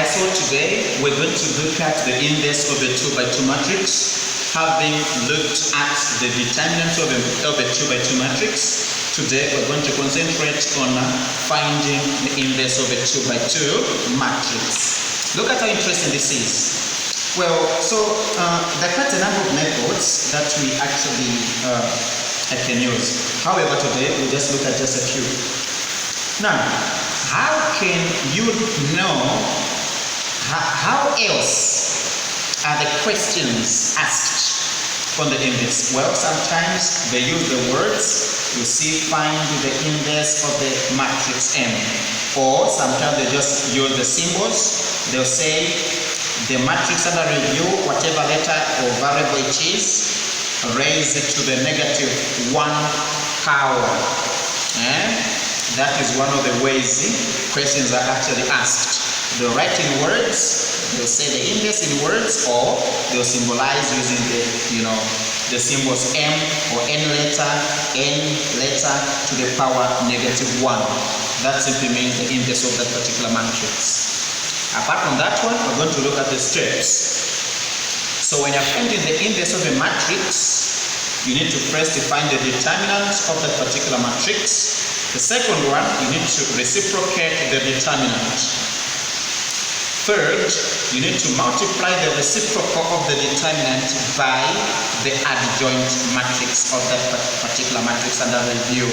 Alright, so today we're going to look at the inverse of a 2 by 2 matrix. Having looked at the determinant of a 2 by 2 matrix, today we're going to concentrate on finding the inverse of a 2 by 2 matrix. Look at how interesting this is. Well, so there are quite a number of methods that we actually can use. However, today we'll just look at just a few. Now, how can you know how else are the questions asked on the inverse? Well, sometimes they use the words, you see, find the inverse of the matrix M. Or sometimes they just use the symbols. They'll say the matrix under review, whatever letter or variable it is, raise it to the negative 1 power. That is one of the ways questions are actually asked. They'll write in words, they'll say the inverse in words, or they'll symbolize using the symbols M or N letter to the power negative 1. That simply means the inverse of that particular matrix. Apart from that one, we're going to look at the steps. So when you're finding the inverse of a matrix, you need to first define the determinant of that particular matrix. The second one, you need to reciprocate the determinant. Third, you need to multiply the reciprocal of the determinant by the adjoint matrix of that particular matrix under review.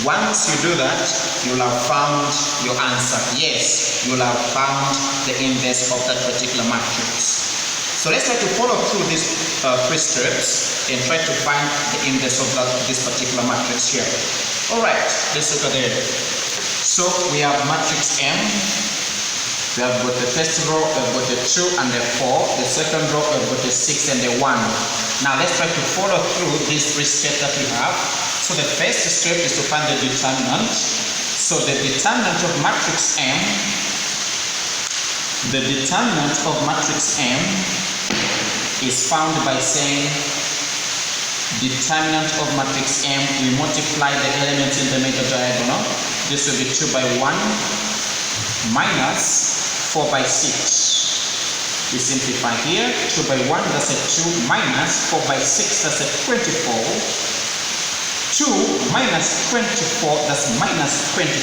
Once you do that, you'll have found your answer. Yes, you'll have found the inverse of that particular matrix. So let's try to follow through these 3 steps and try to find the inverse of this particular matrix here. Alright, let's look at it. So we have matrix M. We have got the first row, we've got the 2 and the 4. The second row, we've got the 6 and the 1. Now let's try to follow through these 3 steps that we have. So the first step is to find the determinant. So the determinant of matrix M, is found by saying determinant of matrix M, we multiply the elements in the major diagonal. This will be 2 by 1 minus 4 by 6. We simplify here. 2 by 1, that's a 2, minus 4 by 6, that's a 24. 2 minus 24, that's minus 22.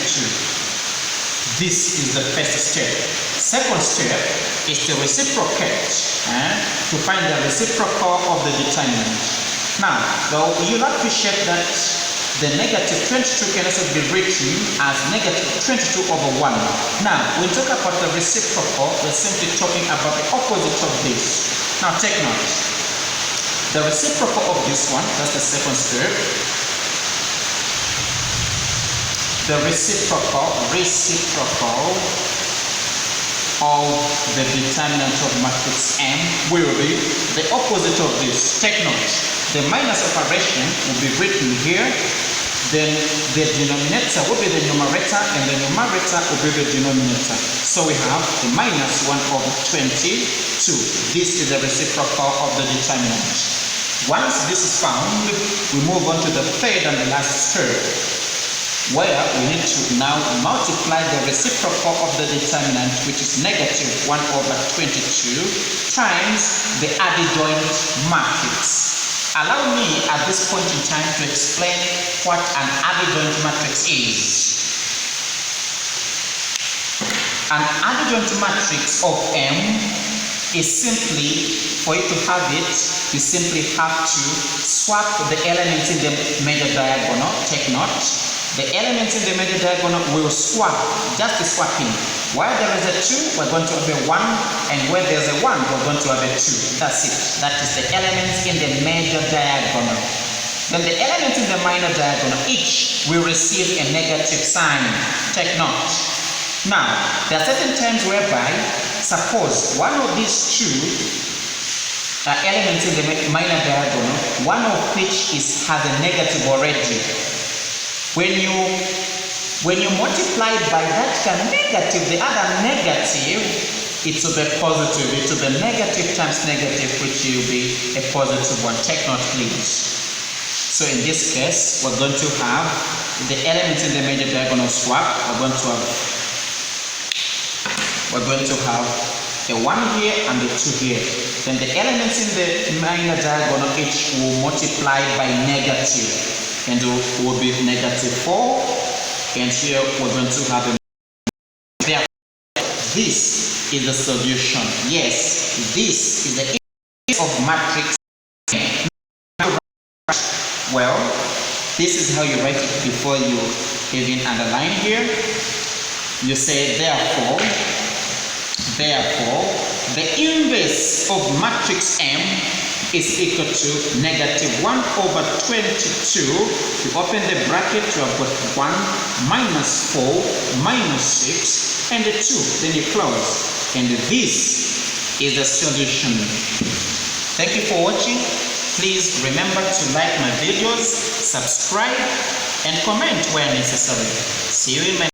This is the first step. Second step is to reciprocate, to find the reciprocal of the determinant. Now, though, you'll appreciate that the negative 22 can also be written as negative 22 over 1. Now, when we talk about the reciprocal, we're simply talking about the opposite of this. Now, take note. The reciprocal of this one, that's the second step. The reciprocal of the determinant of matrix M will be the opposite of this. Take note. The minus operation will be written here, then the denominator will be the numerator, and the numerator will be the denominator. So we have the minus 1 over 22. This is the reciprocal of the determinant. Once this is found, we move on to the third and the last step, where we need to now multiply the reciprocal of the determinant, which is negative 1 over 22, times the adjoint matrix. Allow me at this point in time to explain what an adjoint matrix is. An adjoint matrix of M is simply, for you to have it, you simply have to swap the elements in the major diagonal. Take note. The elements in the major diagonal will swap, just swapping. Where there is a 2, we're going to have a 1, and where there's a 1, we're going to have a 2. That's it. That is the elements in the major diagonal. Then the elements in the minor diagonal, each will receive a negative sign. Take note. Now, there are certain times whereby, suppose one of these 2 elements in the minor diagonal, one of which has a negative already. When you multiply by that negative, the other negative, it will be positive. It will be negative times negative, which will be a positive one. Take note, please. So in this case, we're going to have the elements in the major diagonal swap. We're going to have we're going to have a 1 here and a 2 here. Then the elements in the minor diagonal each will multiply by negative, and it will be -4. And here we're going to have a. This is the solution. Yes, this is the inverse of matrix M. Well, this is how you write it before you even underline here. You say therefore, the inverse of matrix M is equal to -1/22. You open the bracket, you have got 1 -4 -6 and a 2. Then you close. And this is the solution. Thank you for watching. Please remember to like my videos, subscribe, and comment where necessary. See you in my